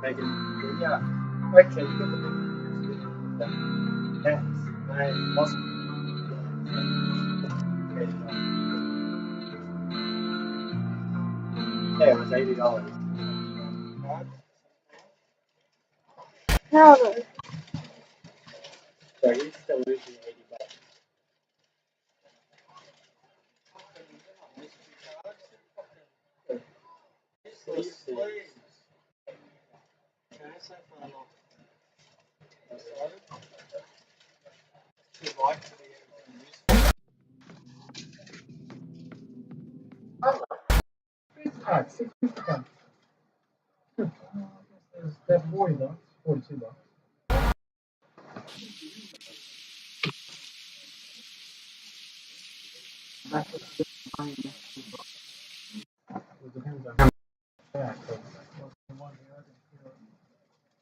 make it. Yeah. Okay, you get the big. Yes. I lost. Yeah, it was $80. No. So you still losing $80. Alright, $60. That's $40. $42. It depends on how much.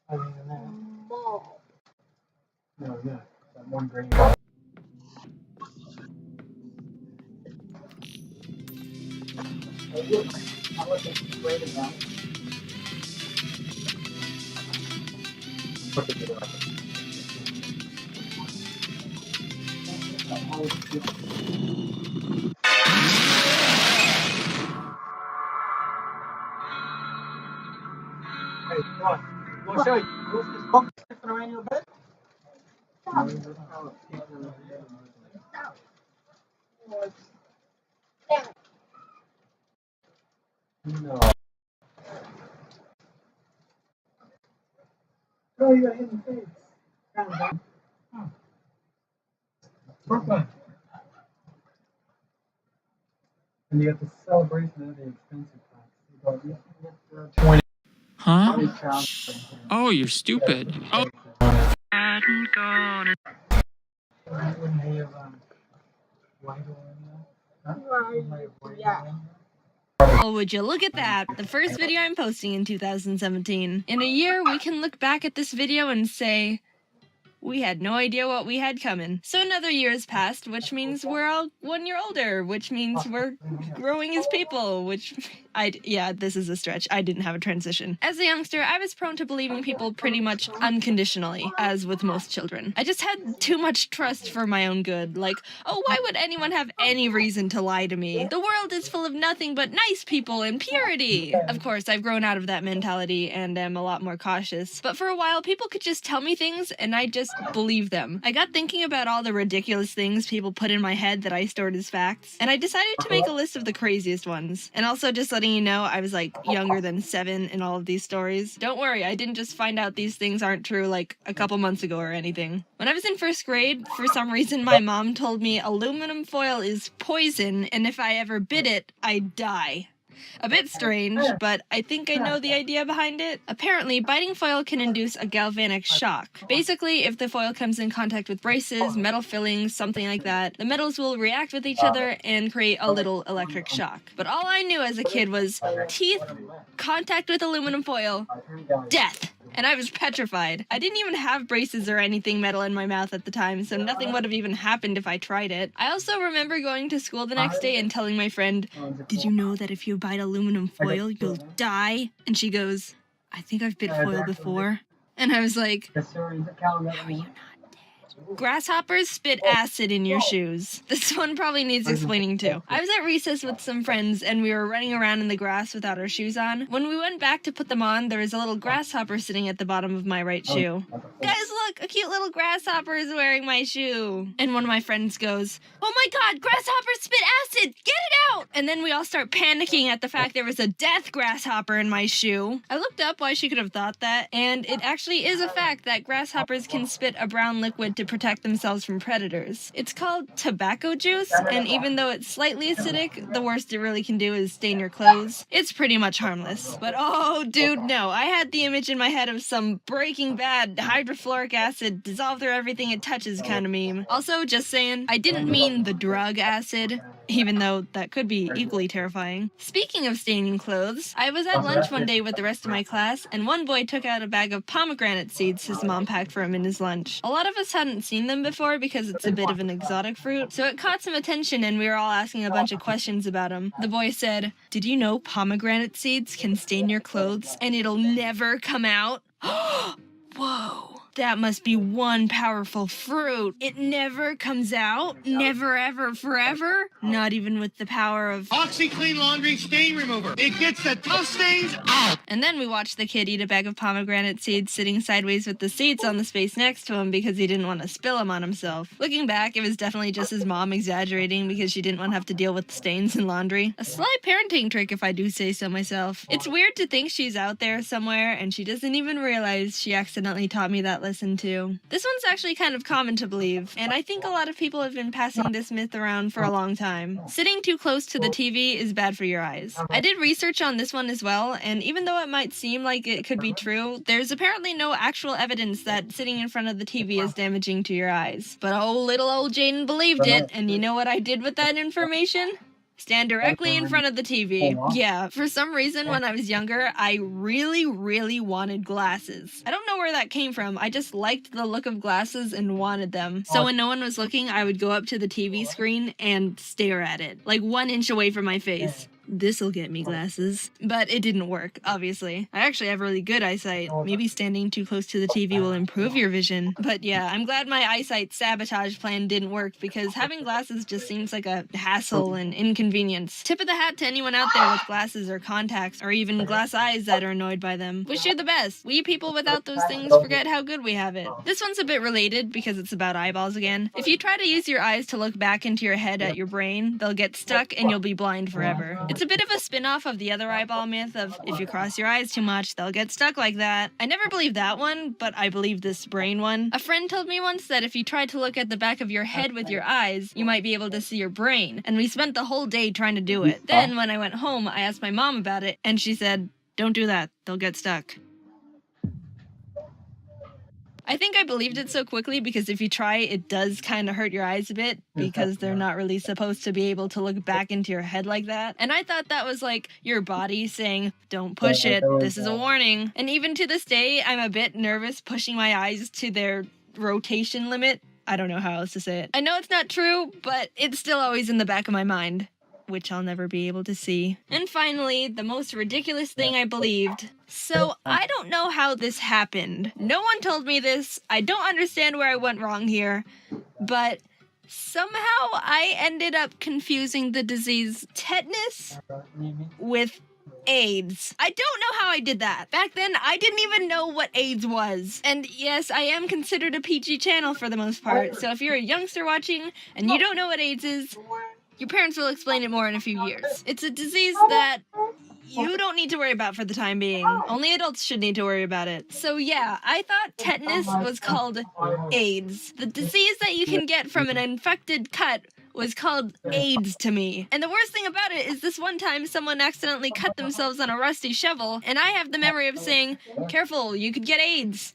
Other than that, no, yeah, that 1 grain. Hey, come on. You want to show you? You want this box sniffing around your bed? No. No, you got hit in the face. Oh. Brooklyn. And you got the celebration of the expensive packs. You got 20. Huh? Oh, you're stupid. Oh. Oh, would you look at that? The first video I'm posting in 2017. In a year, we can look back at this video and say, we had no idea what we had coming. So another year has passed, which means we're all 1 year older, which means we're growing as people, which yeah, this is a stretch. I didn't have a transition. As a youngster, I was prone to believing people pretty much unconditionally, as with most children. I just had too much trust for my own good. Like, oh, why would anyone have any reason to lie to me? The world is full of nothing but nice people and purity. Of course, I've grown out of that mentality and am a lot more cautious. But for a while, people could just tell me things and I just believe them. I got thinking about all the ridiculous things people put in my head that I stored as facts, and I decided to make a list of the craziest ones. And also just letting you know, I was like younger than 7 in all of these stories. Don't worry, I didn't just find out these things aren't true like a couple months ago or anything. When I was in 1st grade, for some reason my mom told me aluminum foil is poison and if I ever bit it, I'd die. A bit strange, but I think I know the idea behind it. Apparently, biting foil can induce a galvanic shock. Basically, if the foil comes in contact with braces, metal fillings, something like that, the metals will react with each other and create a little electric shock. But all I knew as a kid was teeth, contact with aluminum foil, death. And I was petrified. I didn't even have braces or anything metal in my mouth at the time, so nothing would have even happened if I tried it. I also remember going to school the next day and telling my friend, "Did you know that if you bite aluminum foil, you'll die?" And she goes, "I think I've bit foil before." And I was like, "How are you not dead?" Grasshoppers spit acid in your shoes. This one probably needs explaining too. I was at recess with some friends and we were running around in the grass without our shoes on. When we went back to put them on, there was a little grasshopper sitting at the bottom of my right shoe. "Guys, look, a cute little grasshopper is wearing my shoe." And one of my friends goes, "Oh my god, grasshoppers spit acid! Get it out!" And then we all start panicking at the fact there was a death grasshopper in my shoe. I looked up why she could have thought that, and it actually is a fact that grasshoppers can spit a brown liquid to protect themselves from predators. It's called tobacco juice, and even though it's slightly acidic, the worst it really can do is stain your clothes. It's pretty much harmless. But oh, dude, no. I had the image in my head of some Breaking Bad hydrofluoric acid dissolve through everything it touches kind of meme. Also, just saying, I didn't mean the drug acid, even though that could be equally terrifying. Speaking of staining clothes, I was at lunch one day with the rest of my class, and one boy took out a bag of pomegranate seeds his mom packed for him in his lunch. A lot of us hadn't seen them before because it's a bit of an exotic fruit, so it caught some attention and we were all asking a bunch of questions about them. The boy said, "Did you know pomegranate seeds can stain your clothes and it'll never come out?" Whoa. That must be one powerful fruit. It never comes out? Never, ever, forever? Not even with the power of OxiClean Laundry Stain Remover. It gets the tough stains out. And then we watched the kid eat a bag of pomegranate seeds sitting sideways with the seeds on the space next to him because he didn't want to spill them on himself. Looking back, it was definitely just his mom exaggerating because she didn't want to have to deal with stains in laundry. A sly parenting trick if I do say so myself. It's weird to think she's out there somewhere and she doesn't even realize she accidentally taught me that lesson too. This one's actually kind of common to believe, and I think a lot of people have been passing this myth around for a long time. Sitting too close to the TV is bad for your eyes. I did research on this one as well, and even though it might seem like it could be true, there's apparently no actual evidence that sitting in front of the TV is damaging to your eyes. But oh, little old Jaden believed it, and you know what I did with that information? Stand directly in front of the TV. Yeah, for some reason when I was younger, I really wanted glasses. I don't know where that came from. I just liked the look of glasses and wanted them. So when no one was looking, I would go up to the TV screen and stare at it, like 1 inch away from my face. This'll get me glasses. But it didn't work, obviously. I actually have really good eyesight. Maybe standing too close to the TV will improve your vision. But yeah, I'm glad my eyesight sabotage plan didn't work because having glasses just seems like a hassle and inconvenience. Tip of the hat to anyone out there with glasses or contacts or even glass eyes that are annoyed by them. Wish you the best. We people without those things forget how good we have it. This one's a bit related because it's about eyeballs again. If you try to use your eyes to look back into your head at your brain, they'll get stuck and you'll be blind forever. It's a bit of a spin-off of the other eyeball myth of if you cross your eyes too much, they'll get stuck like that. I never believed that one, but I believe this brain one. A friend told me once that if you tried to look at the back of your head with your eyes, you might be able to see your brain, and we spent the whole day trying to do it. Then, when I went home, I asked my mom about it, and she said, "Don't do that, they'll get stuck." I think I believed it so quickly because if you try, it does kind of hurt your eyes a bit because they're not really supposed to be able to look back into your head like that. And I thought that was like your body saying, "Don't push it, this is a warning." And even to this day, I'm a bit nervous pushing my eyes to their rotation limit. I don't know how else to say it. I know it's not true, but it's still always in the back of my mind, which I'll never be able to see. And finally, the most ridiculous thing I believed. So, I don't know how this happened. No one told me this. I don't understand where I went wrong here. But somehow I ended up confusing the disease tetanus with AIDS. I don't know how I did that. Back then, I didn't even know what AIDS was. And yes, I am considered a PG channel for the most part. So if you're a youngster watching and you don't know what AIDS is, your parents will explain it more in a few years. It's a disease that you don't need to worry about for the time being. Only adults should need to worry about it. So yeah, I thought tetanus was called AIDS. The disease that you can get from an infected cut was called AIDS to me. And the worst thing about it is this one time someone accidentally cut themselves on a rusty shovel, and I have the memory of saying, "Careful, you could get AIDS."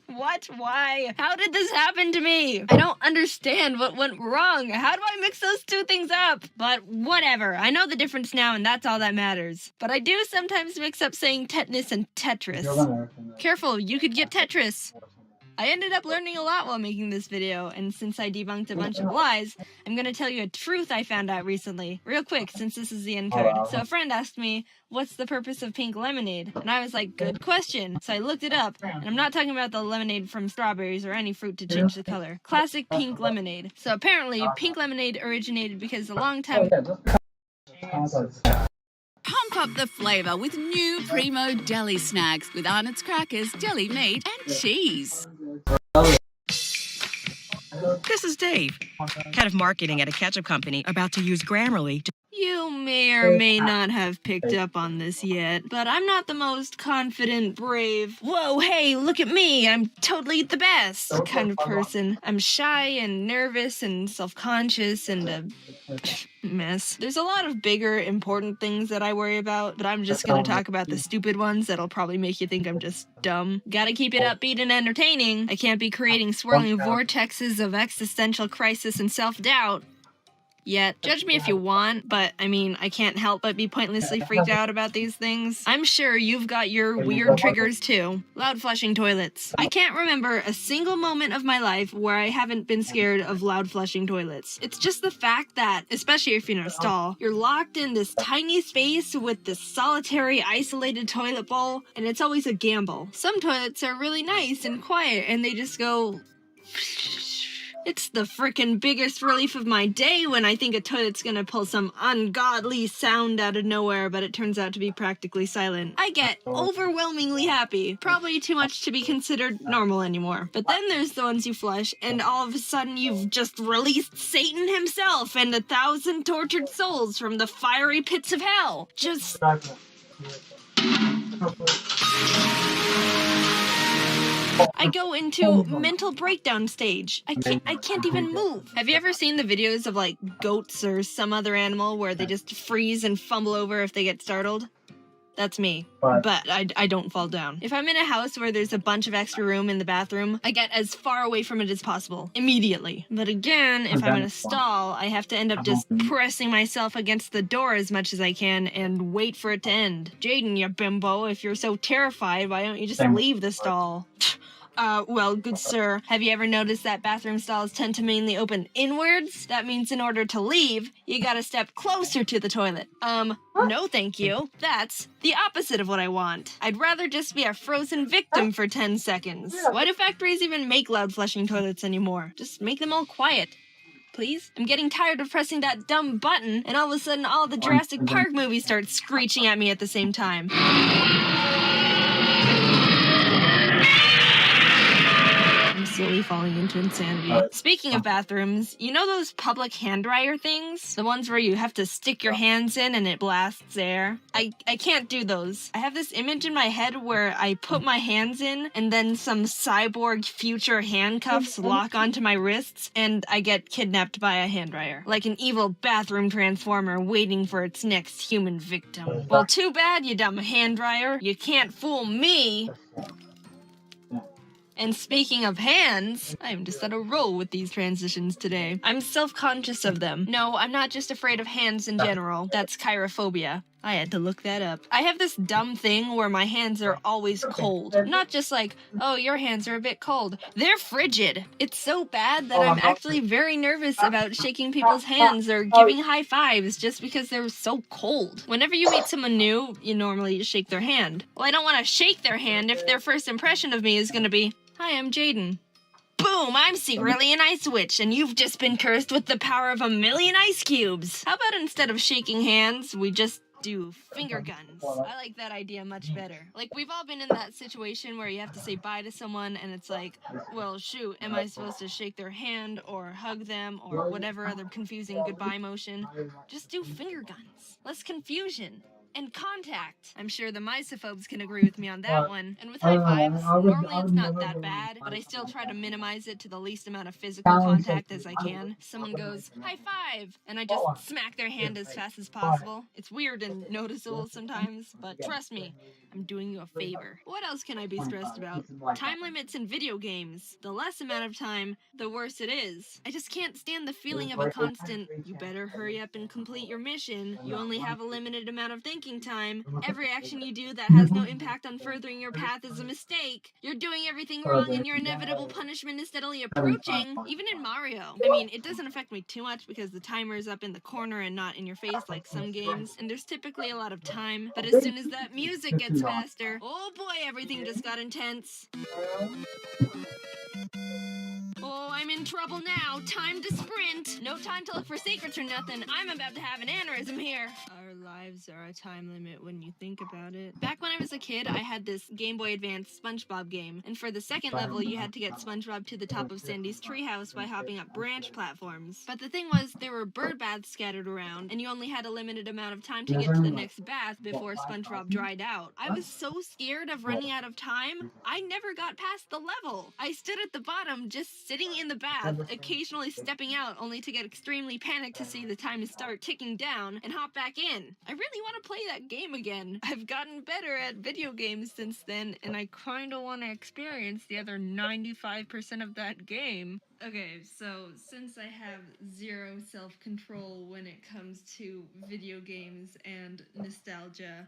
What? Why? How did this happen to me? I don't understand what went wrong. How do I mix those two things up? But whatever. I know the difference now, and that's all that matters. But I do sometimes mix up saying tetanus and Tetris. Careful, you could get Tetris. I ended up learning a lot while making this video, and since I debunked a bunch of lies, I'm gonna tell you a truth I found out recently. Real quick, since this is the end card. So a friend asked me, "What's the purpose of pink lemonade?" And I was like, "Good question." So I looked it up, and I'm not talking about the lemonade from strawberries or any fruit to change the color. Classic pink lemonade. So apparently, pink lemonade originated because a long time... Pump up the flavour with new Primo Deli Snacks with Arnott's crackers, deli meat and cheese. This is Dave, head of marketing at a ketchup company, about to use Grammarly to... You may or may not have picked up on this yet, but I'm not the most confident, brave, whoa, hey, look at me, I'm totally the best kind of person. I'm shy and nervous and self-conscious and a mess. There's a lot of bigger, important things that I worry about, but I'm just gonna talk about the stupid ones that'll probably make you think I'm just dumb. Gotta keep it upbeat and entertaining. I can't be creating swirling vortexes of existential crisis and self-doubt. Yet, judge me if you want, but I mean, I can't help but be pointlessly freaked out about these things. I'm sure you've got your weird triggers too. Loud flushing toilets. I can't remember a single moment of my life where I haven't been scared of loud flushing toilets. It's just the fact that, especially if you're in a stall, you're locked in this tiny space with this solitary, isolated toilet bowl, and it's always a gamble. Some toilets are really nice and quiet, and they just go... It's the frickin' biggest relief of my day when I think a toilet's gonna pull some ungodly sound out of nowhere, but it turns out to be practically silent. I get overwhelmingly happy. Probably too much to be considered normal anymore. But then there's the ones you flush, and all of a sudden you've just released Satan himself and 1,000 tortured souls from the fiery pits of hell. Just... I go into mental breakdown stage. I can't even move. Have you ever seen the videos of like goats or some other animal where they just freeze and fumble over if they get startled? That's me. But I don't fall down. If I'm in a house where there's a bunch of extra room in the bathroom, I get as far away from it as possible. Immediately. But again, if I'm in a stall, I have to end up just pressing myself against the door as much as I can and wait for it to end. Jaden, you bimbo, if you're so terrified, why don't you just leave the stall? Well, good sir, have you ever noticed that bathroom stalls tend to mainly open inwards? That means in order to leave, you gotta step closer to the toilet. No thank you. That's the opposite of what I want. I'd rather just be a frozen victim for 10 seconds. Why do factories even make loud flushing toilets anymore? Just make them all quiet. Please? I'm getting tired of pressing that dumb button, and all of a sudden all the Jurassic Park movies start screeching at me at the same time. Slowly falling into insanity. Speaking of bathrooms, you know those public hand dryer things? The ones where you have to stick your hands in and it blasts air? I can't do those. I have this image in my head where I put my hands in and then some cyborg future handcuffs lock onto my wrists and I get kidnapped by a hand dryer. Like an evil bathroom transformer waiting for its next human victim. Well, too bad, you dumb hand dryer. You can't fool me. And speaking of hands, I'm just on a roll with these transitions today. I'm self-conscious of them. No, I'm not just afraid of hands in general. That's chirophobia. I had to look that up. I have this dumb thing where my hands are always cold. Not just like, oh, your hands are a bit cold. They're frigid. It's so bad that I'm actually very nervous about shaking people's hands or giving high fives just because they're so cold. Whenever you meet someone new, you normally shake their hand. Well, I don't want to shake their hand if their first impression of me is going to be, hi, I'm Jaden. Boom, I'm secretly an ice witch, and you've just been cursed with the power of 1,000,000 ice cubes. How about instead of shaking hands, we just do finger guns? I like that idea much better. Like, we've all been in that situation where you have to say bye to someone, and it's like, well, shoot, am I supposed to shake their hand, or hug them, or whatever other confusing goodbye motion? Just do finger guns. Less confusion. And contact. I'm sure the misophobes can agree with me on that one. And with high fives, normally it's not that bad, but I still try to minimize it to the least amount of physical contact as I can. Someone goes, high five, and I just smack their hand as fast as possible. It's weird and noticeable sometimes, but trust me, I'm doing you a favor. What else can I be stressed about? Time limits in video games. The less amount of time, the worse it is. I just can't stand the feeling of a constant, you better hurry up and complete your mission. You only have a limited amount of thinking time. Every action you do that has no impact on furthering your path is a mistake. You're doing everything wrong and your inevitable punishment is steadily approaching. Even in Mario. I mean, it doesn't affect me too much because the timer is up in the corner and not in your face like some games, and there's typically a lot of time, but as soon as that music gets faster, oh boy, everything just got intense. Oh, I'm in trouble now. Time to sprint. No time to look for secrets or nothing. I'm about to have an aneurysm here. Our lives are a time limit when you think about it. Back when I was a kid, I had this Game Boy Advance SpongeBob game, and for the second level, you had to get SpongeBob to the top of Sandy's treehouse by hopping up branch platforms. But the thing was, there were bird baths scattered around, and you only had a limited amount of time to get to the next bath before SpongeBob dried out. I was so scared of running out of time, I never got past the level. I stood at the bottom, just sitting in the bath, occasionally stepping out only to get extremely panicked to see the time start ticking down and hop back in. I really want to play that game again. I've gotten better at video games since then, and I kinda want to experience the other 95% of that game. Okay, so since I have zero self-control when it comes to video games and nostalgia,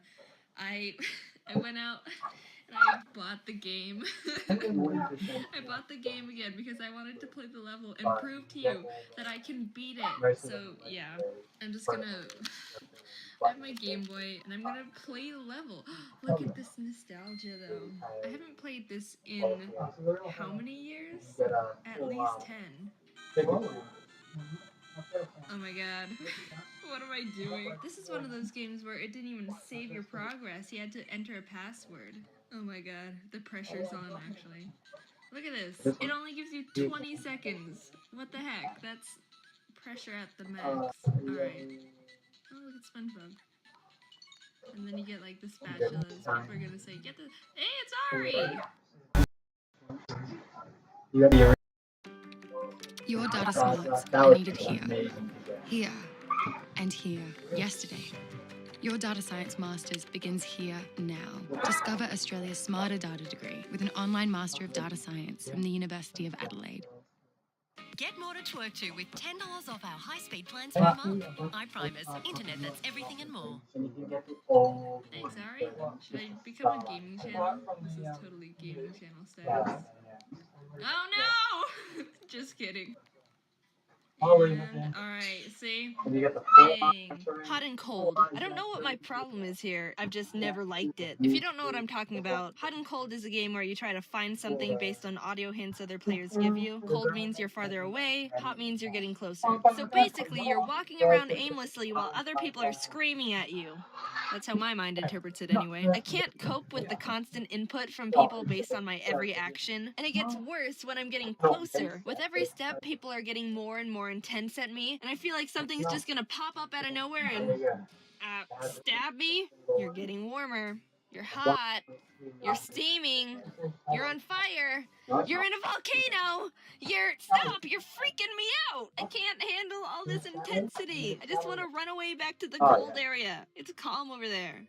I went out and I bought the game. I bought the game again because I wanted to play the level and prove to you that I can beat it. So yeah, I'm just gonna I have my Game Boy and I'm gonna play the level. Look at this nostalgia though. I haven't played this in how many years? At least 10. Oh my god. What am I doing? This is one of those games where it didn't even save your progress. You had to enter a password. Oh my god. The pressure's on, actually. Look at this. It only gives you 20 seconds. What the heck? That's pressure at the max. Alright. Oh, look at SpongeBob. And then you get, like, the spatulas. People are gonna say, get the... Hey, it's Ari! Your data smarts are needed here, here, and here, yesterday. Your data science masters begins here now. Discover Australia's smarter data degree with an online Master of Data Science from the University of Adelaide. Get more to twerk to with $10 off our high-speed plans per month. iPrimers, internet that's everything and more. Thanks, Ari. Should I become a gaming channel? This is totally gaming channel status. Oh no! Just kidding. And, alright, see? Dang. Hot and cold. I don't know what my problem is here. I've just never liked it. If you don't know what I'm talking about, Hot and Cold is a game where you try to find something based on audio hints other players give you. Cold means you're farther away, hot means you're getting closer. So basically, you're walking around aimlessly while other people are screaming at you. That's how my mind interprets it anyway. I can't cope with the constant input from people based on my every action, and it gets worse when I'm getting closer. With every step, people are getting more and more intense at me, and I feel like something's just gonna pop up out of nowhere and stab me. You're getting warmer. You're hot. You're steaming. You're on fire. You're in a volcano. Stop. You're freaking me out. I can't handle all this intensity. I just want to run away back to the cold area. It's calm over there.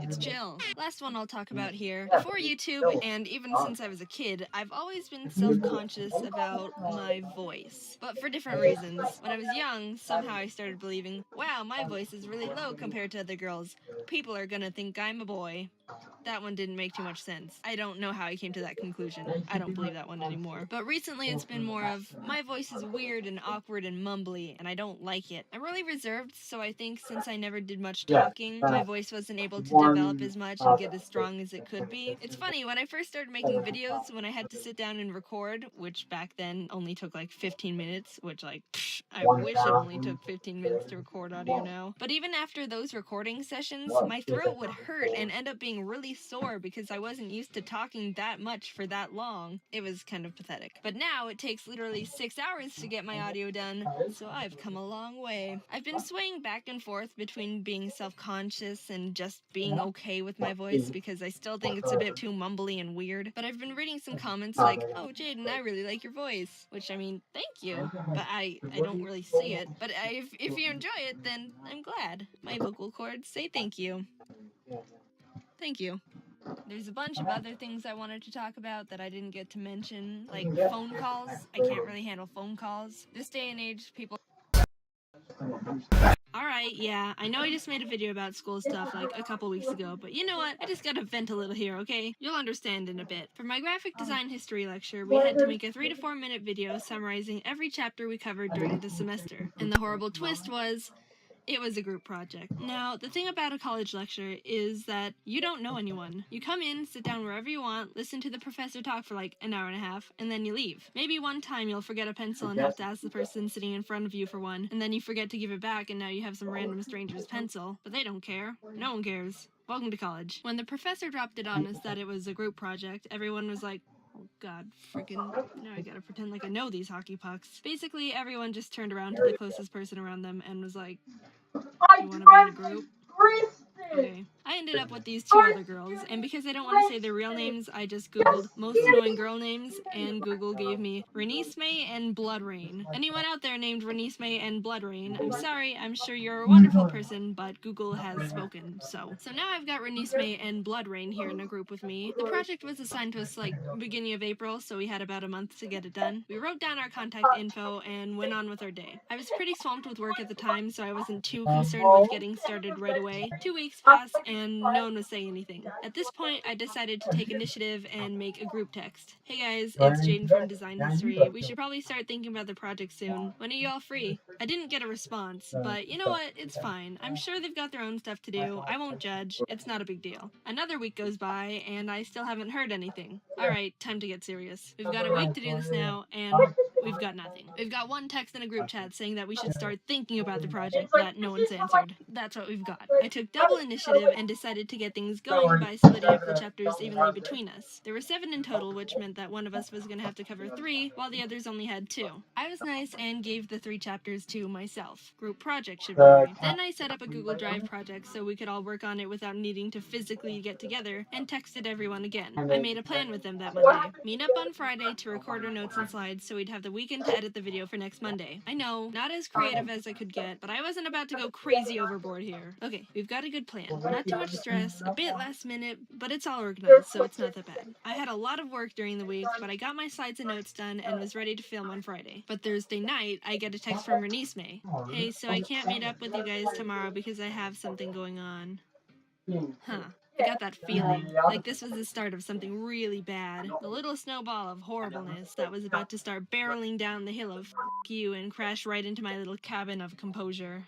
It's chill. Last one I'll talk about here. Before YouTube, and even since I was a kid, I've always been self-conscious about my voice. But for different reasons. When I was young, somehow I started believing, wow, my voice is really low compared to other girls. People are gonna think I'm a boy. That one didn't make too much sense. I don't know how I came to that conclusion. I don't believe that one anymore. But recently it's been more of, my voice is weird and awkward and mumbly, and I don't like it. I'm really reserved, so I think since I never did much talking, my voice wasn't able to develop as much and get as strong as it could be. It's funny, when I first started making videos, when I had to sit down and record, which back then only took like 15 minutes, which like, I wish it only took 15 minutes to record audio now. But even after those recording sessions, my throat would hurt and end up being really sore because I wasn't used to talking that much for that long. It was kind of pathetic. But now it takes literally 6 hours to get my audio done, so I've come a long way. I've been swaying back and forth between being self-conscious and just being okay with my voice because I still think it's a bit too mumbly and weird. But I've been reading some comments like, oh, Jaden, I really like your voice. Which, I mean, thank you. But I don't really see it. But if you enjoy it, then I'm glad. My vocal cords say thank you. Thank you. There's a bunch of other things I wanted to talk about that I didn't get to mention, like phone calls. I can't really handle phone calls. This day and age, people... Alright, yeah, I know I just made a video about school stuff like a couple weeks ago, but you know what? I just gotta vent a little here, okay? You'll understand in a bit. For my graphic design history lecture, we had to make a 3 to 4 minute video summarizing every chapter we covered during the semester. And the horrible twist was... It was a group project. Now, the thing about a college lecture is that you don't know anyone. You come in, sit down wherever you want, listen to the professor talk for like an hour and a half, and then you leave. Maybe one time you'll forget a pencil and have to ask the person sitting in front of you for one, and then you forget to give it back and now you have some random stranger's pencil. But they don't care. No one cares. Welcome to college. When the professor dropped it on us that it was a group project, everyone was like, oh god, freaking, now I gotta pretend like I know these hockey pucks. Basically, everyone just turned around to the closest person around them and was like, you wanna be in a group? Okay. I ended up with these two other girls, and because I don't want to say their real names, I just googled most annoying girl names, and Google gave me Renice May and Blood Rain. Anyone out there named Renice May and Blood Rain, I'm sorry, I'm sure you're a wonderful person, but Google has spoken, so now I've got Renice May and Blood Rain here in a group with me. The project was assigned to us like beginning of April, so we had about a month to get it done. We wrote down our contact info and went on with our day. I was pretty swamped with work at the time, so I wasn't too concerned with getting started right away. 2 weeks passed and no one was saying anything. At this point, I decided to take initiative and make a group text. Hey guys, it's Jaden from Design History. We should probably start thinking about the project soon. When are you all free? I didn't get a response, but you know what? It's fine. I'm sure they've got their own stuff to do. I won't judge. It's not a big deal. Another week goes by and I still haven't heard anything. Alright, time to get serious. We've got a week to do this now and we've got nothing. We've got one text in a group chat saying that we should start thinking about the project that no one's answered. That's what we've got. I took double initiative and decided to get things going by splitting up the chapters evenly between us. There were 7 in total, which meant that one of us was going to have to cover 3, while the others only had 2. I was nice and gave the 3 chapters to myself. Group project should worry. Then I set up a Google Drive project so we could all work on it without needing to physically get together, and texted everyone again. I made a plan with them that Monday. Meet up on Friday to record our notes and slides so we'd have the weekend to edit the video for next Monday. I know, not as creative as I could get, but I wasn't about to go crazy overboard here. Okay, we've got a good plan. Not too much stress, a bit last minute, but it's all organized, so it's not that bad. I had a lot of work during the week, but I got my slides and notes done and was ready to film on Friday. But Thursday night, I get a text from Renice May. Hey, so I can't meet up with you guys tomorrow because I have something going on. Huh. I got that feeling, like this was the start of something really bad. The little snowball of horribleness that was about to start barreling down the hill of f*** you and crash right into my little cabin of composure.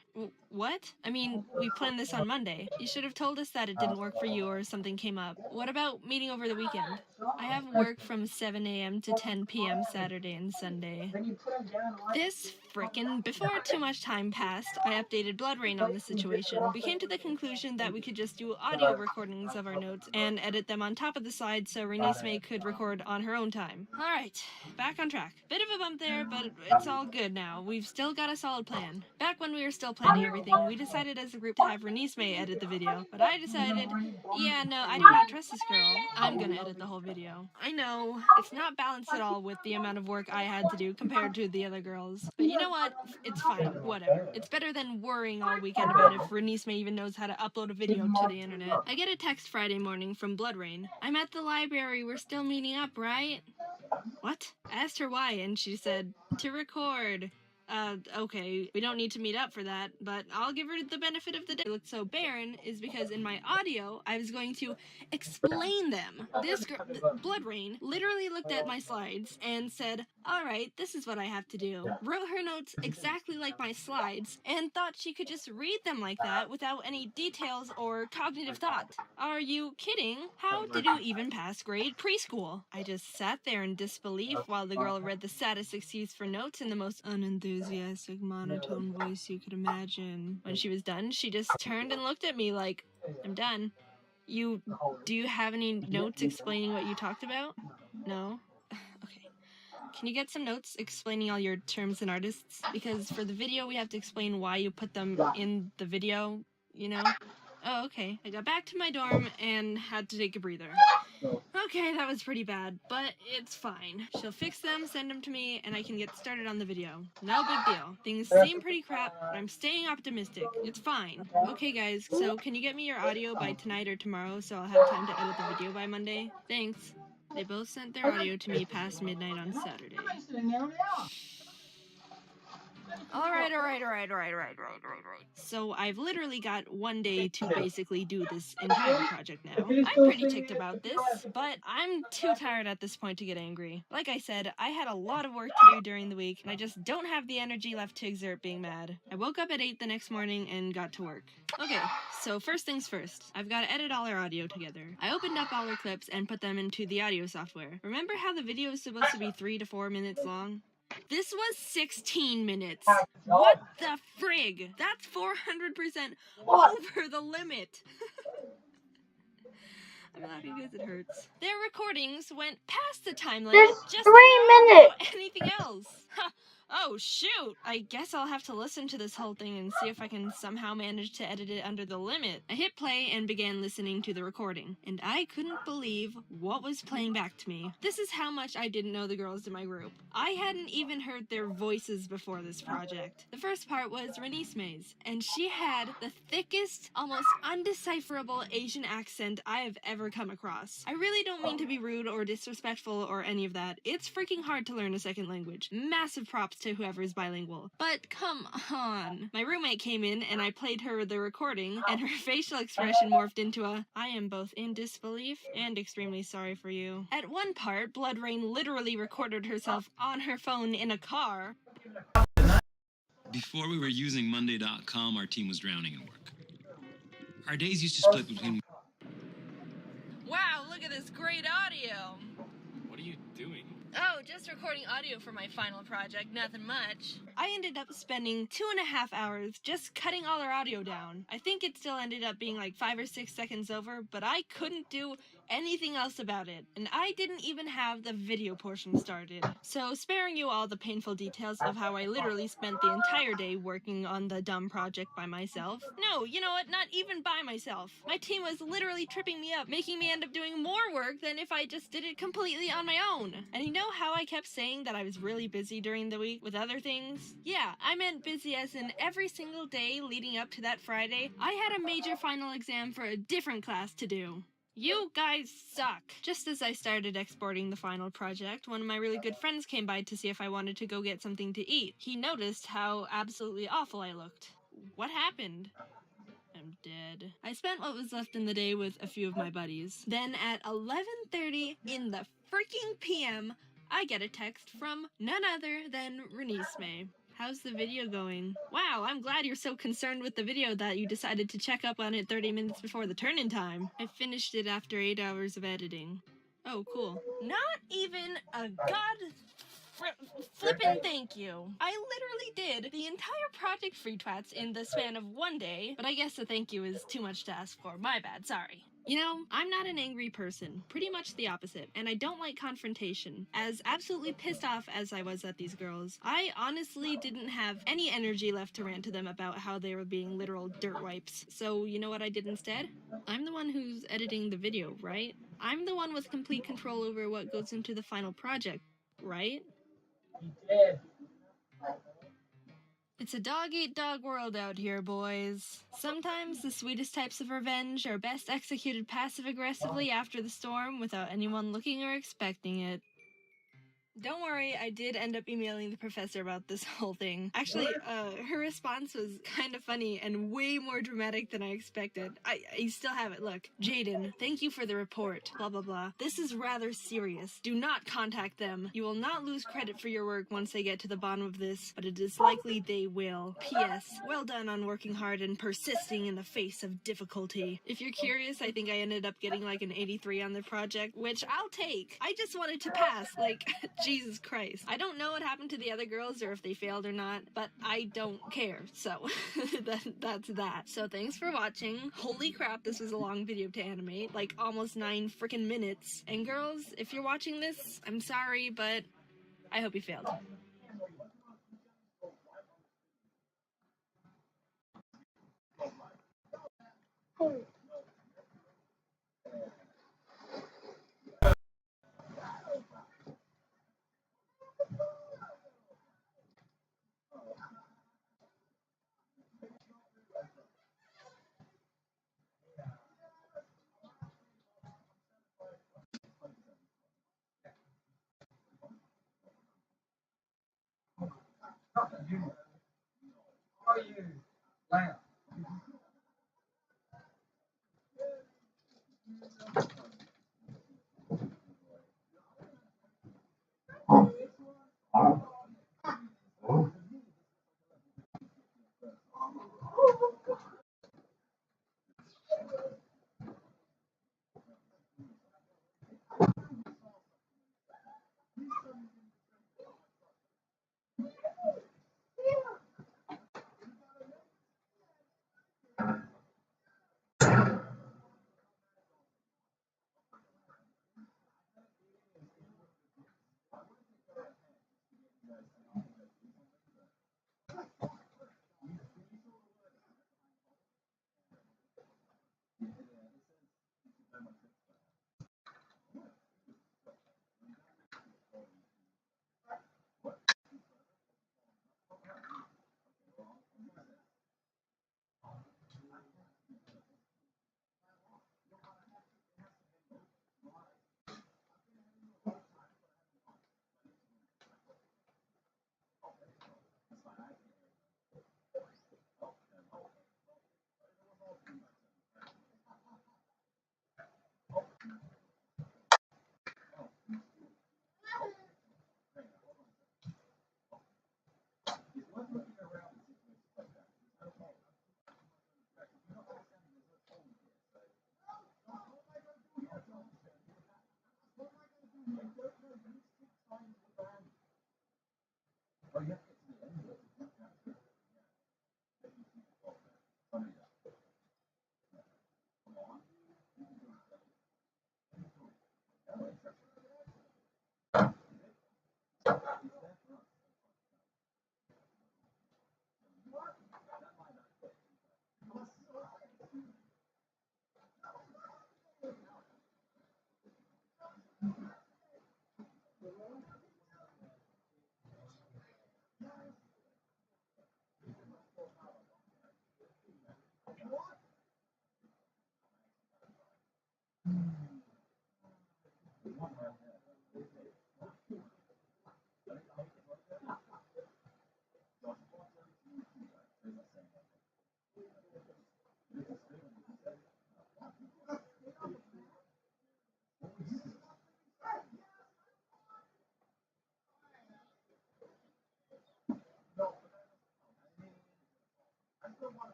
What? I mean, we planned this on Monday. You should have told us that it didn't work for you or something came up. What about meeting over the weekend? I have work from 7 a.m. to 10 p.m. Saturday and Sunday. This frickin'. Before too much time passed, I updated Blood Rain on the situation. We came to the conclusion that we could just do audio recordings of our notes and edit them on top of the slides so Renice May could record on her own time. Alright, back on track. Bit of a bump there, but it's all good now. We've still got a solid plan. Back when we were still planning everything, we decided as a group to have Renice May edit the video, but I decided, yeah, no, I do not trust this girl. I'm gonna edit the whole video. I know, it's not balanced at all with the amount of work I had to do compared to the other girls, but you know what? It's fine, whatever. It's better than worrying all weekend about if Renice May even knows how to upload a video to the internet. I get a text Friday morning from Blood Rain. I'm at the library, we're still meeting up, right? What? I asked her why, and she said, to record. Okay, we don't need to meet up for that, but I'll give her the benefit of the day. It looked so barren is because in my audio, I was going to explain them. This girl, Blood Rain, literally looked at my slides and said, alright, this is what I have to do. Wrote her notes exactly like my slides, and thought she could just read them like that without any details or cognitive thought. Are you kidding? How did you even pass grade preschool? I just sat there in disbelief while the girl read the saddest excuse for notes in the most unenthusiastic monotone voice you could imagine. When she was done, she just turned and looked at me like, I'm done. Do you have any notes explaining what you talked about? No? Okay. Can you get some notes explaining all your terms and artists? Because for the video, we have to explain why you put them in the video, you know? Oh, okay. I got back to my dorm and had to take a breather. Okay, that was pretty bad, but it's fine. She'll fix them, send them to me, and I can get started on the video. No big deal. Things seem pretty crap, but I'm staying optimistic. It's fine. Okay, guys, so can you get me your audio by tonight or tomorrow so I'll have time to edit the video by Monday? Thanks. They both sent their audio to me past midnight on Saturday. Alright. So I've literally got one day to basically do this entire project now. I'm pretty ticked about this, but I'm too tired at this point to get angry. Like I said, I had a lot of work to do during the week, and I just don't have the energy left to exert being mad. I woke up at 8 the next morning and got to work. Okay, so first things first. I've got to edit all our audio together. I opened up all our clips and put them into the audio software. Remember how the video is supposed to be 3 to 4 minutes long? This was 16 minutes. What the frig? That's 400% over the limit. I'm laughing because it hurts. Their recordings went past the time limit just 3 minutes. anything else. Oh shoot! I guess I'll have to listen to this whole thing and see if I can somehow manage to edit it under the limit. I hit play and began listening to the recording, and I couldn't believe what was playing back to me. This is how much I didn't know the girls in my group. I hadn't even heard their voices before this project. The first part was Renisme's, and she had the thickest, almost undecipherable Asian accent I have ever come across. I really don't mean to be rude or disrespectful or any of that. It's freaking hard to learn a second language. Massive props to whoever is bilingual. But come on. My roommate came in and I played her the recording, and her facial expression morphed into a, I am both in disbelief and extremely sorry for you. At one part, Blood Rain literally recorded herself on her phone in a car. Before we were using Monday.com, our team was drowning in work. Our days used to split between... Wow, look at this great audio. What are you doing? Oh, just recording audio for my final project, nothing much. I ended up spending 2.5 hours just cutting all our audio down. I think it still ended up being like 5 or 6 seconds over, but I couldn't do anything else about it, and I didn't even have the video portion started. So sparing you all the painful details of how I literally spent the entire day working on the dumb project by myself. No, you know what, not even by myself. My team was literally tripping me up, making me end up doing more work than if I just did it completely on my own. And you know how I kept saying that I was really busy during the week with other things? Yeah, I meant busy as in every single day leading up to that Friday, I had a major final exam for a different class to do. You guys suck. Just as I started exporting the final project, one of my really good friends came by to see if I wanted to go get something to eat. He noticed how absolutely awful I looked. What happened? I'm dead. I spent what was left in the day with a few of my buddies. Then at 11:30 in the freaking PM, I get a text from none other than Renisme. How's the video going? Wow, I'm glad you're so concerned with the video that you decided to check up on it 30 minutes before the turn-in time. I finished it after 8 hours of editing. Oh, cool. Not even a flippin' thank you. I literally did the entire project Free Twats in the span of one day, but I guess a thank you is too much to ask for. My bad, sorry. You know, I'm not an angry person, pretty much the opposite, and I don't like confrontation. As absolutely pissed off as I was at these girls, I honestly didn't have any energy left to rant to them about how they were being literal dirt wipes. So you know what I did instead? I'm the one who's editing the video, right? I'm the one with complete control over what goes into the final project, right? It's a dog-eat-dog world out here, boys. Sometimes the sweetest types of revenge are best executed passive-aggressively after the storm without anyone looking or expecting it. Don't worry, I did end up emailing the professor about this whole thing. Actually, her response was kind of funny and way more dramatic than I expected. I still have it, look. Jaden, thank you for the report, blah blah blah. This is rather serious. Do not contact them. You will not lose credit for your work once they get to the bottom of this, but it is likely they will. P.S. Well done on working hard and persisting in the face of difficulty. If you're curious, I think I ended up getting like an 83 on the project, which I'll take. I just wanted to pass, like, Jesus Christ. I don't know what happened to the other girls or if they failed or not, but I don't care, so that's that. So thanks for watching. Holy crap, this was a long video to animate, like almost 9 freaking minutes. And girls, if you're watching this, I'm sorry, but I hope you failed.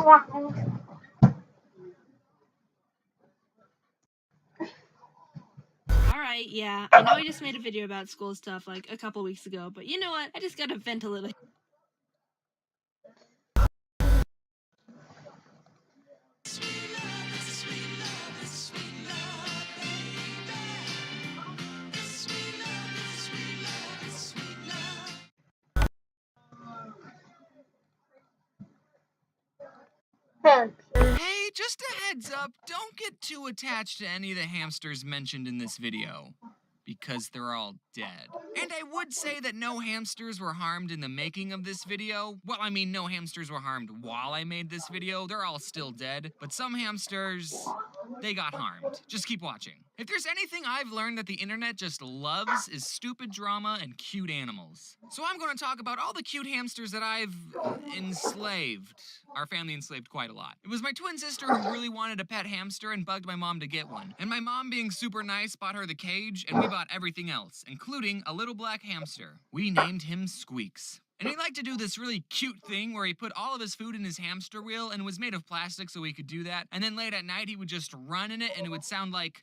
Alright, yeah, I know I just made a video about school stuff like a couple weeks ago, but you know what? I just gotta vent a little. Hey, just a heads up, don't get too attached to any of the hamsters mentioned in this video, because they're all dead. And I would say that no hamsters were harmed in the making of this video. Well, I mean, no hamsters were harmed while I made this video. They're all still dead. But some hamsters, they got harmed. Just keep watching. If there's anything I've learned that the internet just loves is stupid drama and cute animals. So I'm going to talk about all the cute hamsters that I've enslaved. Our family enslaved quite a lot. It was my twin sister who really wanted a pet hamster and bugged my mom to get one. And my mom, being super nice, bought her the cage, and we bought everything else, including a little black hamster. We named him Squeaks. And he liked to do this really cute thing where he put all of his food in his hamster wheel, and it was made of plastic so he could do that. And then late at night, he would just run in it, and it would sound like...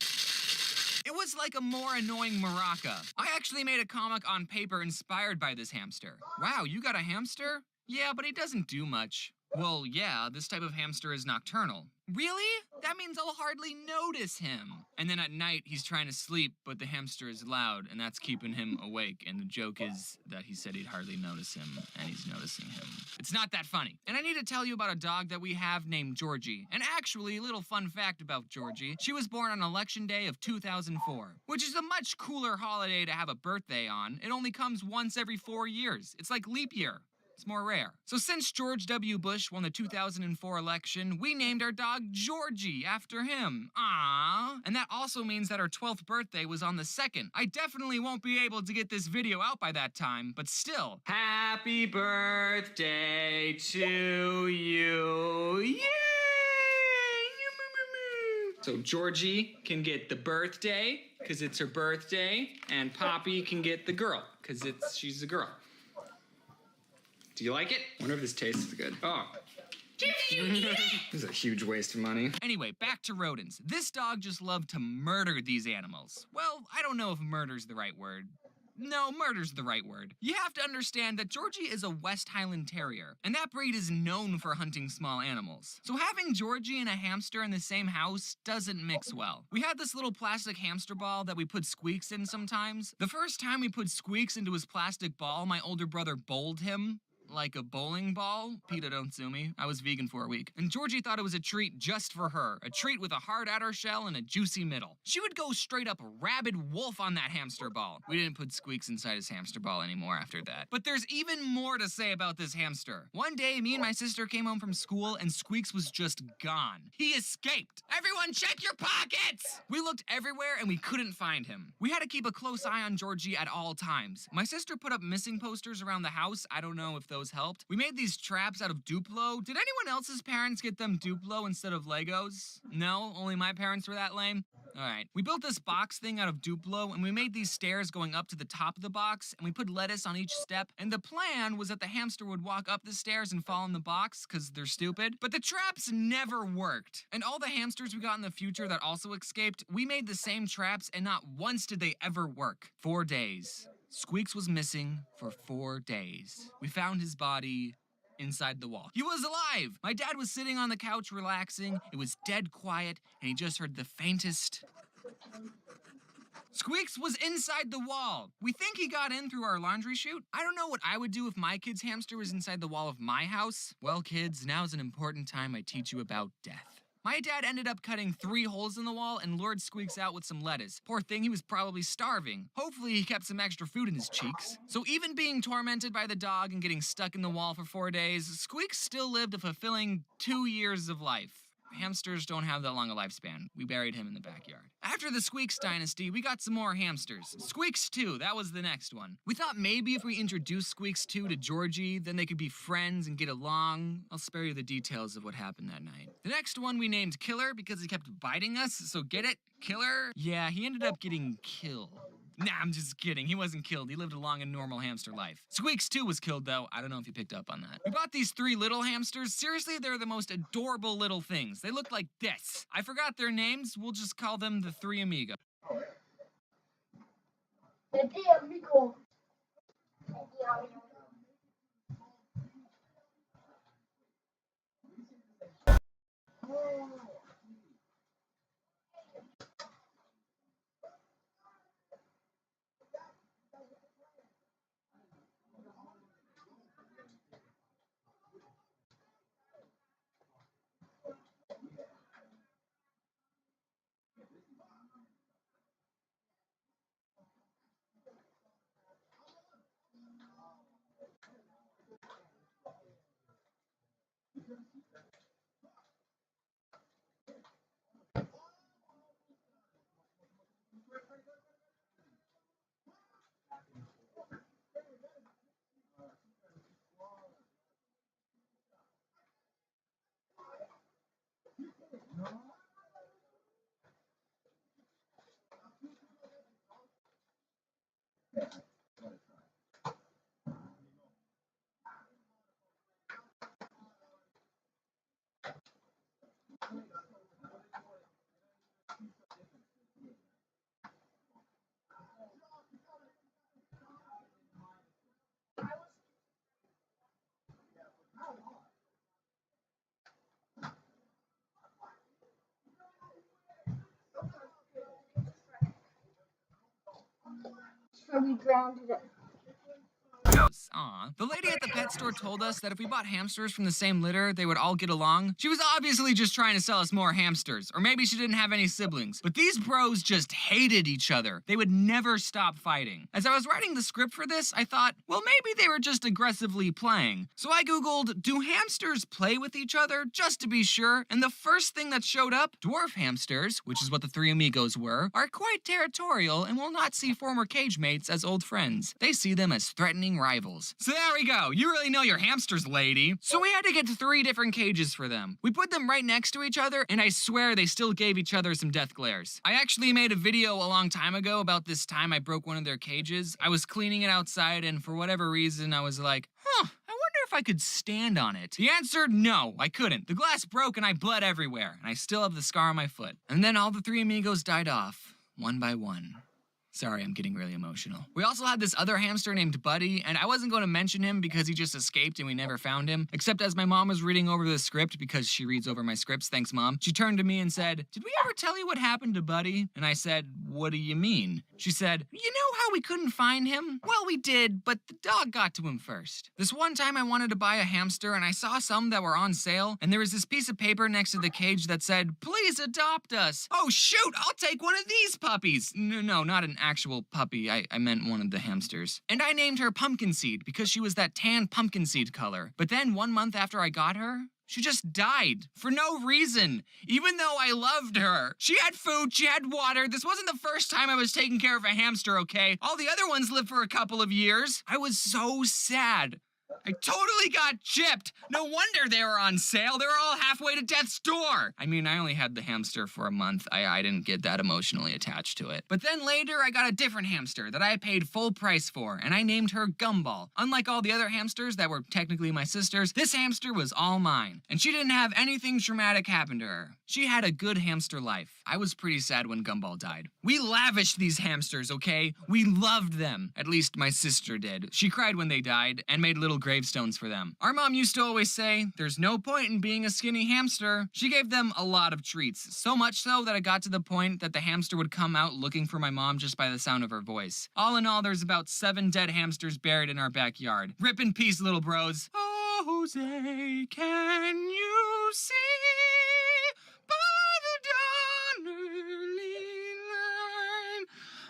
It was like a more annoying maraca. I actually made a comic on paper inspired by this hamster. Wow, you got a hamster? Yeah, but he doesn't do much. Well, yeah, this type of hamster is nocturnal. Really? That means I'll hardly notice him. And then at night, he's trying to sleep, but the hamster is loud, and that's keeping him awake. And the joke is that he said he'd hardly notice him, and he's noticing him. It's not that funny. And I need to tell you about a dog that we have named Georgie. And actually, a little fun fact about Georgie. She was born on Election Day of 2004, which is a much cooler holiday to have a birthday on. It only comes once every 4 years. It's like leap year. It's more rare. So since George W. Bush won the 2004 election, we named our dog Georgie after him. Aww. And that also means that our 12th birthday was on the 2nd. I definitely won't be able to get this video out by that time, but still. Happy birthday to you. Yay! So Georgie can get the birthday, because it's her birthday, and Poppy can get the girl, because she's a girl. Do you like it? I wonder if this tastes good. Oh. This is a huge waste of money. Anyway, back to rodents. This dog just loved to murder these animals. Well, I don't know if murder's the right word. No, murder's the right word. You have to understand that Georgie is a West Highland Terrier, and that breed is known for hunting small animals. So having Georgie and a hamster in the same house doesn't mix well. We had this little plastic hamster ball that we put Squeaks in sometimes. The first time we put Squeaks into his plastic ball, my older brother bowled him. Like a bowling ball? PETA, don't sue me. I was vegan for a week. And Georgie thought it was a treat just for her. A treat with a hard outer shell and a juicy middle. She would go straight up rabid wolf on that hamster ball. We didn't put Squeaks inside his hamster ball anymore after that. But there's even more to say about this hamster. One day, me and my sister came home from school and Squeaks was just gone. He escaped. Everyone check your pockets! We looked everywhere and we couldn't find him. We had to keep a close eye on Georgie at all times. My sister put up missing posters around the house. I don't know if those helped. We made these traps out of Duplo. Did anyone else's parents get them Duplo instead of Legos? No? Only my parents were that lame? Alright. We built this box thing out of Duplo, and we made these stairs going up to the top of the box, and we put lettuce on each step, and the plan was that the hamster would walk up the stairs and fall in the box, because they're stupid. But the traps never worked. And all the hamsters we got in the future that also escaped, we made the same traps, and not once did they ever work. 4 days. Squeaks was missing for 4 days. We found his body inside the wall. He was alive! My dad was sitting on the couch relaxing. It was dead quiet, and he just heard the faintest... Squeaks was inside the wall. We think he got in through our laundry chute. I don't know what I would do if my kid's hamster was inside the wall of my house. Well, kids, now's an important time I teach you about death. My dad ended up cutting 3 holes in the wall and lured Squeaks out with some lettuce. Poor thing, he was probably starving. Hopefully he kept some extra food in his cheeks. So even being tormented by the dog and getting stuck in the wall for 4 days, Squeaks still lived a fulfilling 2 years of life. Hamsters don't have that long a lifespan. We buried him in the backyard. After the Squeaks dynasty, we got some more hamsters. Squeaks 2, that was the next one. We thought maybe if we introduced Squeaks 2 to Georgie, then they could be friends and get along. I'll spare you the details of what happened that night. The next one we named Killer because he kept biting us, so get it? Killer? Yeah, he ended up getting killed. Nah, I'm just kidding. He wasn't killed. He lived a long and normal hamster life. Squeaks too was killed though. I don't know if you picked up on that. We bought these 3 little hamsters. Seriously, they're the most adorable little things. They look like this. I forgot their names. We'll just call them the 3 Amigos. So we grounded it. Aw. The lady at the pet store told us that if we bought hamsters from the same litter, they would all get along. She was obviously just trying to sell us more hamsters, or maybe she didn't have any siblings. But these bros just hated each other. They would never stop fighting. As I was writing the script for this, I thought, well, maybe they were just aggressively playing. So I googled, do hamsters play with each other, just to be sure? And the first thing that showed up, dwarf hamsters, which is what the 3 Amigos were, are quite territorial and will not see former cage mates as old friends. They see them as threatening rivals. So there we go. You really know your hamsters, lady. So we had to get 3 different cages for them. We put them right next to each other, and I swear they still gave each other some death glares. I actually made a video a long time ago about this time I broke one of their cages. I was cleaning it outside, and for whatever reason, I was like, I wonder if I could stand on it. The answer, no, I couldn't. The glass broke and I bled everywhere, and I still have the scar on my foot. And then all the 3 Amigos died off, one by one. Sorry, I'm getting really emotional. We also had this other hamster named Buddy, and I wasn't going to mention him because he just escaped and we never found him. Except as my mom was reading over the script, because she reads over my scripts, thanks Mom, she turned to me and said, "Did we ever tell you what happened to Buddy?" And I said, "What do you mean?" She said, "You know how we couldn't find him? Well, we did, but the dog got to him first." This one time I wanted to buy a hamster and I saw some that were on sale, and there was this piece of paper next to the cage that said, "Please adopt us." Oh shoot, I'll take one of these puppies. No, not an actual puppy. I meant one of the hamsters. And I named her Pumpkin Seed because she was that tan pumpkin seed color. But then 1 month after I got her, she just died for no reason, even though I loved her. She had food, she had water. This wasn't the first time I was taking care of a hamster, okay? All the other ones lived for a couple of years. I was so sad. I totally got chipped. No wonder they were on sale. They were all halfway to death's door. I mean, I only had the hamster for a month. I didn't get that emotionally attached to it. But then later, I got a different hamster that I paid full price for, and I named her Gumball. Unlike all the other hamsters that were technically my sister's, this hamster was all mine. And she didn't have anything traumatic happen to her. She had a good hamster life. I was pretty sad when Gumball died. We lavished these hamsters, okay? We loved them. At least my sister did. She cried when they died and made little gravestones for them. Our mom used to always say, "There's no point in being a skinny hamster." She gave them a lot of treats, so much so that I got to the point that the hamster would come out looking for my mom just by the sound of her voice. All in all, there's about 7 dead hamsters buried in our backyard. Rip in peace, little bros. Oh, Jose, can you see by the dawn early line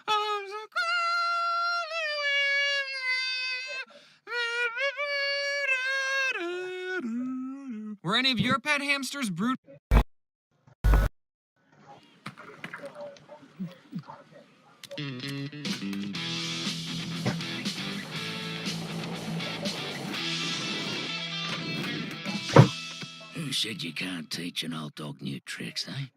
of the Were any of your pet hamsters brood? Who said you can't teach an old dog new tricks, eh?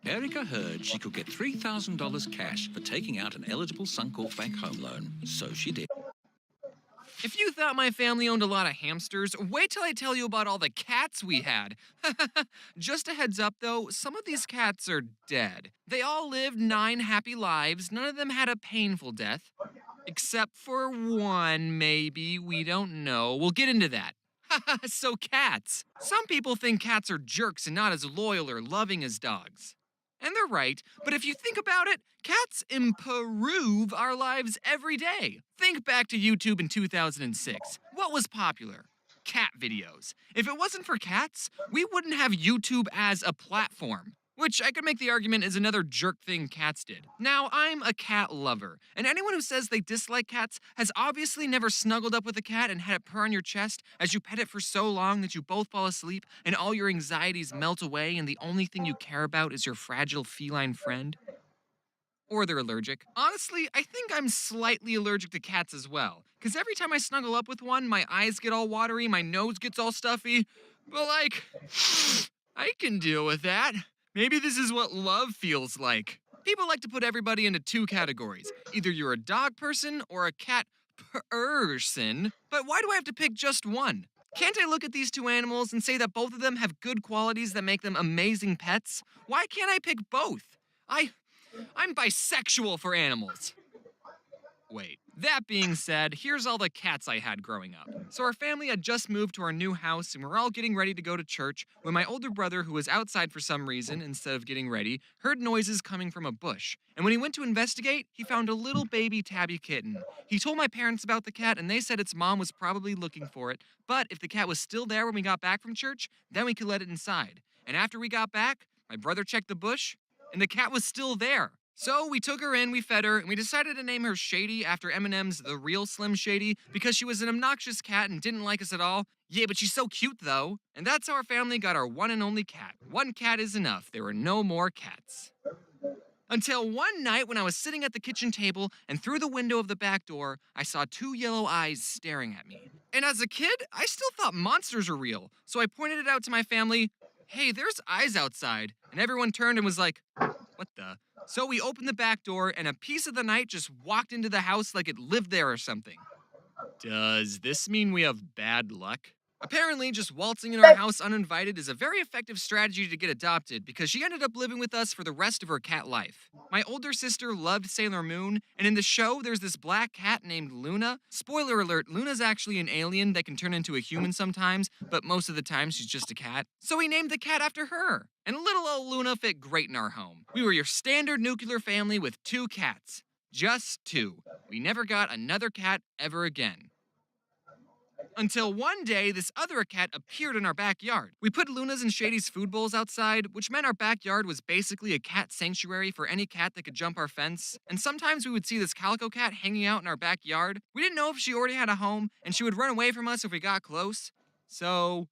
Erica heard she could get $3,000 cash for taking out an eligible Suncorp Bank home loan, so she did. If you thought my family owned a lot of hamsters, wait till I tell you about all the cats we had. Just a heads up though, some of these cats are dead. They all lived 9 happy lives, none of them had a painful death. Except for one, maybe, we don't know. We'll get into that. So cats. Some people think cats are jerks and not as loyal or loving as dogs. And they're right, but if you think about it, cats improve our lives every day. Think back to YouTube in 2006. What was popular? Cat videos. If it wasn't for cats, we wouldn't have YouTube as a platform. Which I could make the argument is another jerk thing cats did. Now, I'm a cat lover, and anyone who says they dislike cats has obviously never snuggled up with a cat and had it purr on your chest as you pet it for so long that you both fall asleep and all your anxieties melt away and the only thing you care about is your fragile feline friend. Or they're allergic. Honestly, I think I'm slightly allergic to cats as well, because every time I snuggle up with one, my eyes get all watery, my nose gets all stuffy, but like, I can deal with that. Maybe this is what love feels like. People like to put everybody into 2 categories. Either you're a dog person or a cat person. But why do I have to pick just one? Can't I look at these 2 animals and say that both of them have good qualities that make them amazing pets? Why can't I pick both? I'm bisexual for animals. Wait, that being said, here's all the cats I had growing up. So our family had just moved to our new house and we're all getting ready to go to church when my older brother, who was outside for some reason instead of getting ready, heard noises coming from a bush. And when he went to investigate, he found a little baby tabby kitten. He told my parents about the cat and they said its mom was probably looking for it, but if the cat was still there when we got back from church, then we could let it inside. And after we got back, my brother checked the bush and the cat was still there. So we took her in, we fed her, and we decided to name her Shady after Eminem's The Real Slim Shady because she was an obnoxious cat and didn't like us at all. Yeah, but she's so cute though. And that's how our family got our one and only cat. One cat is enough. There were no more cats. Until one night when I was sitting at the kitchen table and through the window of the back door, I saw 2 yellow eyes staring at me. And as a kid, I still thought monsters were real. So I pointed it out to my family. Hey, there's eyes outside. And everyone turned and was like, what the? So we opened the back door and a piece of the night just walked into the house like it lived there or something. Does this mean we have bad luck? Apparently, just waltzing in our house uninvited is a very effective strategy to get adopted because she ended up living with us for the rest of her cat life. My older sister loved Sailor Moon, and in the show, there's this black cat named Luna. Spoiler alert, Luna's actually an alien that can turn into a human sometimes, but most of the time she's just a cat. So we named the cat after her. And little old Luna fit great in our home. We were your standard nuclear family with 2 cats. Just 2. We never got another cat ever again. Until one day, this other cat appeared in our backyard. We put Luna's and Shady's food bowls outside, which meant our backyard was basically a cat sanctuary for any cat that could jump our fence. And sometimes we would see this calico cat hanging out in our backyard. We didn't know if she already had a home, and she would run away from us if we got close. So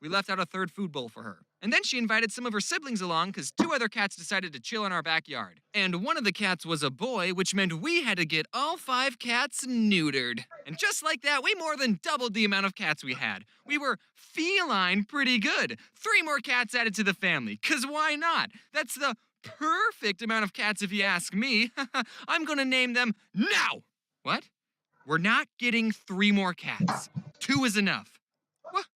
we left out a 3rd food bowl for her. And then she invited some of her siblings along because 2 other cats decided to chill in our backyard. And one of the cats was a boy, which meant we had to get all 5 cats neutered. And just like that, we more than doubled the amount of cats we had. We were feline pretty good. 3 more cats added to the family, because why not? That's the perfect amount of cats if you ask me. I'm gonna name them now. What? We're not getting 3 more cats. 2 is enough. What?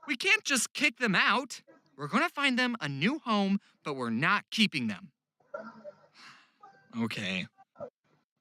We can't just kick them out. We're gonna find them a new home, but we're not keeping them. Okay.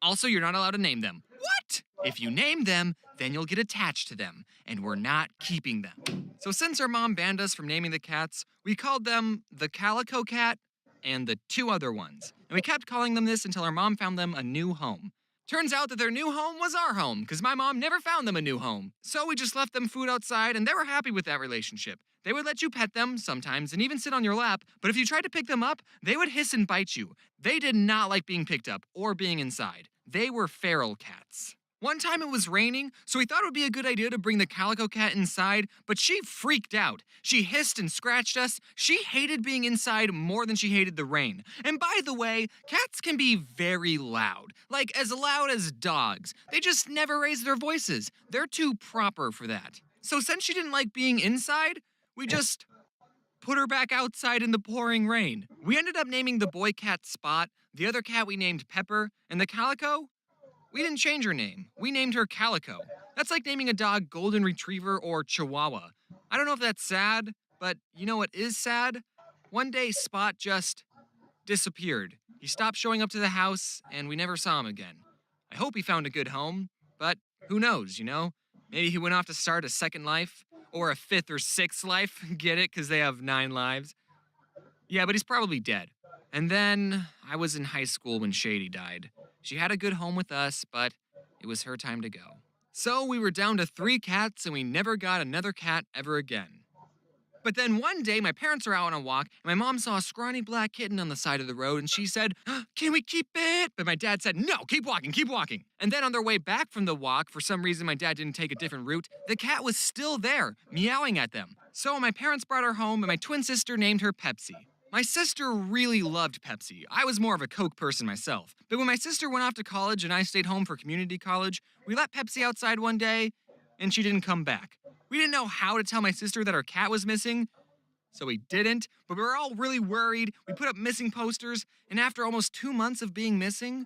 Also, you're not allowed to name them. What? If you name them, then you'll get attached to them, and we're not keeping them. So since our mom banned us from naming the cats, we called them the Calico Cat and the 2 other ones. And we kept calling them this until our mom found them a new home. Turns out that their new home was our home, because my mom never found them a new home. So we just left them food outside, and they were happy with that relationship. They would let you pet them sometimes and even sit on your lap, but if you tried to pick them up, they would hiss and bite you. They did not like being picked up or being inside. They were feral cats. One time it was raining, so we thought it would be a good idea to bring the Calico Cat inside, but she freaked out. She hissed and scratched us. She hated being inside more than she hated the rain. And by the way, cats can be very loud, like as loud as dogs. They just never raise their voices. They're too proper for that. So since she didn't like being inside, we just put her back outside in the pouring rain. We ended up naming the boy cat Spot, the other cat we named Pepper, and the Calico? We didn't change her name. We named her Calico. That's like naming a dog Golden Retriever or Chihuahua. I don't know if that's sad, but you know what is sad? One day, Spot just disappeared. He stopped showing up to the house, and we never saw him again. I hope he found a good home, but who knows, you know? Maybe he went off to start a second life, or a fifth or sixth life. Get it? Because they have 9 lives. Yeah, but he's probably dead. And then I was in high school when Shady died. She had a good home with us, but it was her time to go. So we were down to 3 cats, and we never got another cat ever again. But then one day, my parents were out on a walk, and my mom saw a scrawny black kitten on the side of the road, and she said, "Can we keep it?" But my dad said, "No, keep walking, keep walking." And then on their way back from the walk, for some reason my dad didn't take a different route, the cat was still there, meowing at them. So my parents brought her home, and my twin sister named her Pepsi. My sister really loved Pepsi. I was more of a Coke person myself. But when my sister went off to college and I stayed home for community college, we let Pepsi outside one day, and she didn't come back. We didn't know how to tell my sister that our cat was missing, so we didn't, but we were all really worried. We put up missing posters, and after almost 2 months of being missing,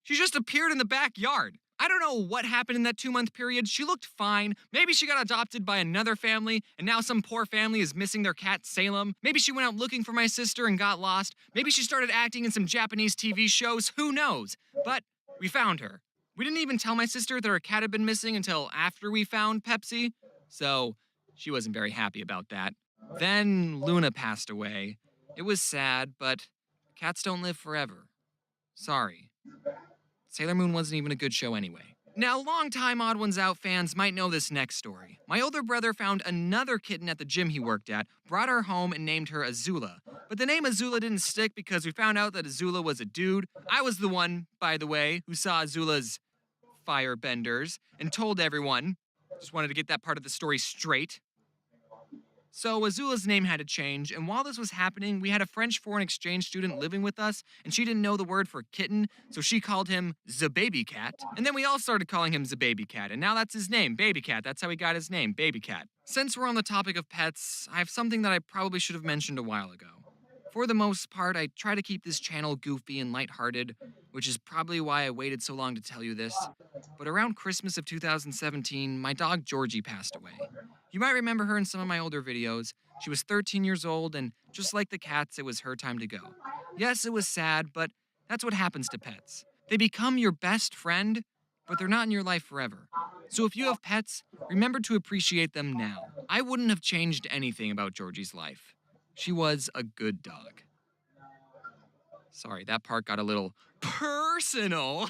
she just appeared in the backyard. I don't know what happened in that 2-month period. She looked fine. Maybe she got adopted by another family, and now some poor family is missing their cat, Salem. Maybe she went out looking for my sister and got lost. Maybe she started acting in some Japanese TV shows. Who knows? But we found her. We didn't even tell my sister that our cat had been missing until after we found Pepsi, so she wasn't very happy about that. Then Luna passed away. It was sad, but cats don't live forever. Sorry. Sailor Moon wasn't even a good show anyway. Now, longtime Odd Ones Out fans might know this next story. My older brother found another kitten at the gym he worked at, brought her home, and named her Azula. But the name Azula didn't stick because we found out that Azula was a dude. I was the one, by the way, who saw Azula's firebenders and told everyone. Just wanted to get that part of the story straight. So Azula's name had to change, and while this was happening, we had a French foreign exchange student living with us, and she didn't know the word for kitten, so she called him the baby cat. And then we all started calling him the baby cat, and now that's his name, Baby Cat. That's how he got his name, Baby Cat. Since we're on the topic of pets, I have something that I probably should have mentioned a while ago. For the most part, I try to keep this channel goofy and lighthearted, which is probably why I waited so long to tell you this. But around Christmas of 2017, my dog Georgie passed away. You might remember her in some of my older videos. She was 13 years old, and just like the cats, it was her time to go. Yes, it was sad, but that's what happens to pets. They become your best friend, but they're not in your life forever. So if you have pets, remember to appreciate them now. I wouldn't have changed anything about Georgie's life. She was a good dog. Sorry, that part got a little personal.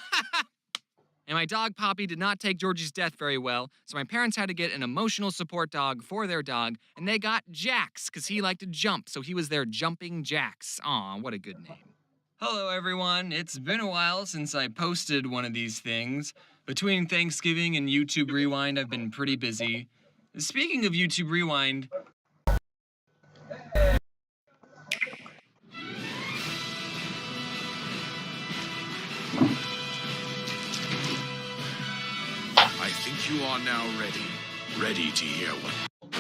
And my dog Poppy did not take Georgie's death very well, so my parents had to get an emotional support dog for their dog, and they got Jax, because he liked to jump, so he was their Jumping Jax. Aw, what a good name. Hello everyone, it's been a while since I posted one of these things. Between Thanksgiving and YouTube Rewind, I've been pretty busy. Speaking of YouTube Rewind, I think you are now ready to hear what...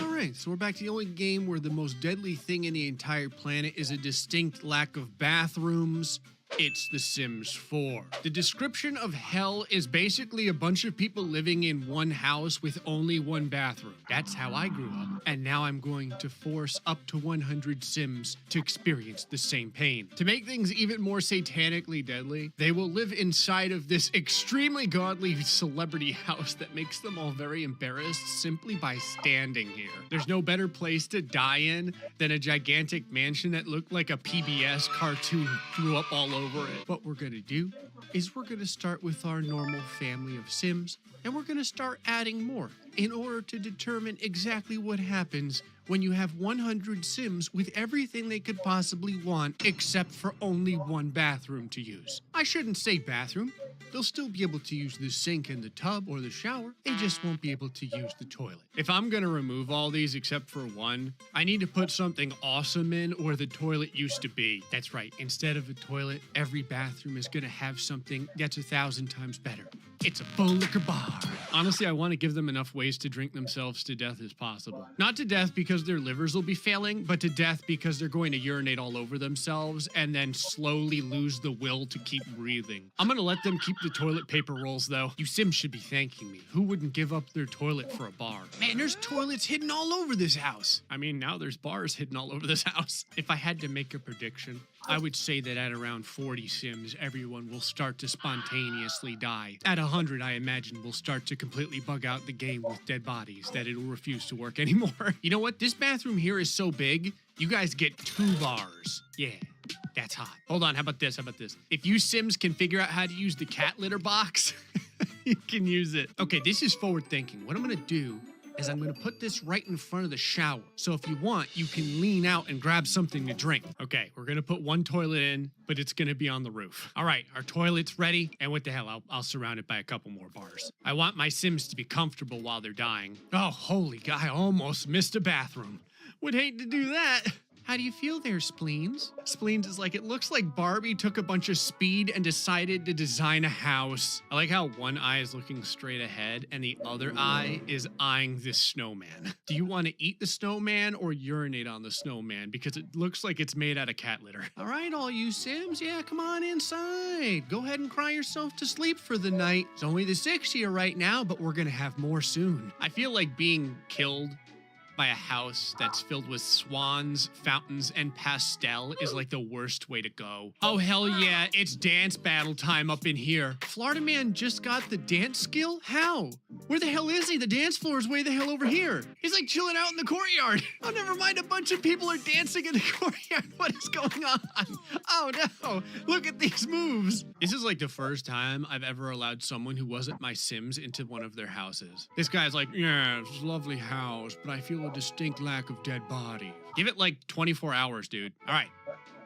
Alright, so we're back to the only game where the most deadly thing in the entire planet is a distinct lack of bathrooms. It's The Sims 4. The description of hell is basically a bunch of people living in one house with only one bathroom. That's how I grew up. And now I'm going to force up to 100 Sims to experience the same pain. To make things even more satanically deadly, they will live inside of this extremely godly celebrity house that makes them all very embarrassed simply by standing here. There's no better place to die in than a gigantic mansion that looked like a PBS cartoon threw up all over it. What we're gonna do is we're gonna start with our normal family of Sims, and we're gonna start adding more in order to determine exactly what happens when you have 100 Sims with everything they could possibly want except for only one bathroom to use. I shouldn't say bathroom. They'll still be able to use the sink and the tub or the shower. They just won't be able to use the toilet. If I'm gonna remove all these except for one, I need to put something awesome in where the toilet used to be. That's right, instead of a toilet, every bathroom is gonna have something that's 1,000 times better. It's a bow liquor bar. Honestly, I want to give them enough weight ways to drink themselves to death as possible. Not to death because their livers will be failing, but to death because they're going to urinate all over themselves and then slowly lose the will to keep breathing. I'm gonna let them keep the toilet paper rolls though. You Sims should be thanking me. Who wouldn't give up their toilet for a bar? Man, there's toilets hidden all over this house. I mean, now there's bars hidden all over this house. If I had to make a prediction, I would say that at around 40 Sims, everyone will start to spontaneously die. At 100, I imagine we'll start to completely bug out the game with dead bodies, that it'll refuse to work anymore. You know what? This bathroom here is so big, you guys get 2 bars. Yeah, that's hot. Hold on, how about this? If you Sims can figure out how to use the cat litter box, you can use it. Okay, this is forward thinking. What I'm gonna do is I'm gonna put this right in front of the shower. So if you want, you can lean out and grab something to drink. Okay, we're gonna put 1 toilet in, but it's gonna be on the roof. All right, our toilet's ready. And what the hell, I'll surround it by a couple more bars. I want my Sims to be comfortable while they're dying. Oh, holy God, I almost missed a bathroom. Would hate to do that. How do you feel there, Spleens? Spleens is like, it looks like Barbie took a bunch of speed and decided to design a house. I like how one eye is looking straight ahead and the other eye is eyeing this snowman. Do you want to eat the snowman or urinate on the snowman? Because it looks like it's made out of cat litter. All right, all you Sims, yeah, come on inside. Go ahead and cry yourself to sleep for the night. It's only the 6th here right now, but we're gonna have more soon. I feel like being killed by a house that's filled with swans, fountains, and pastel is like the worst way to go. Oh, hell yeah, it's dance battle time up in here. Florida Man just got the dance skill? How? Where the hell is he? The dance floor is way the hell over here. He's like chilling out in the courtyard. Oh, never mind, a bunch of people are dancing in the courtyard. What is going on? Oh no, look at these moves. This is like the first time I've ever allowed someone who wasn't my Sims into one of their houses. This guy's like, yeah, it's a lovely house, but I feel a distinct lack of dead body. Give it like 24 hours, dude. All right,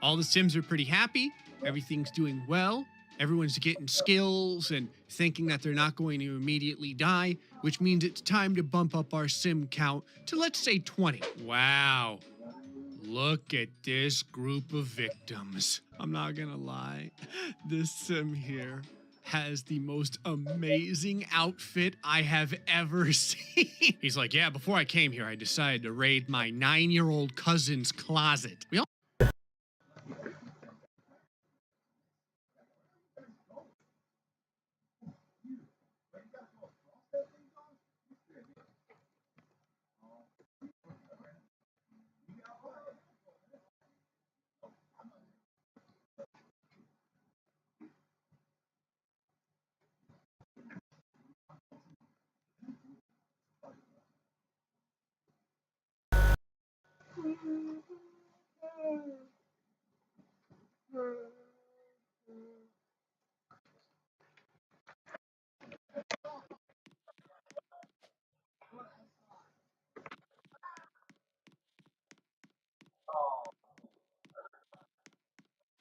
all the Sims are pretty happy. Everything's doing well. Everyone's getting skills and thinking that they're not going to immediately die, which means it's time to bump up our Sim count to, let's say, 20. Wow. Look at this group of victims. I'm not gonna lie, this Sim here has the most amazing outfit I have ever seen. He's like, yeah, before I came here, I decided to raid my 9-year-old cousin's closet. We all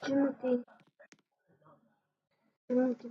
Timothy. Timothy.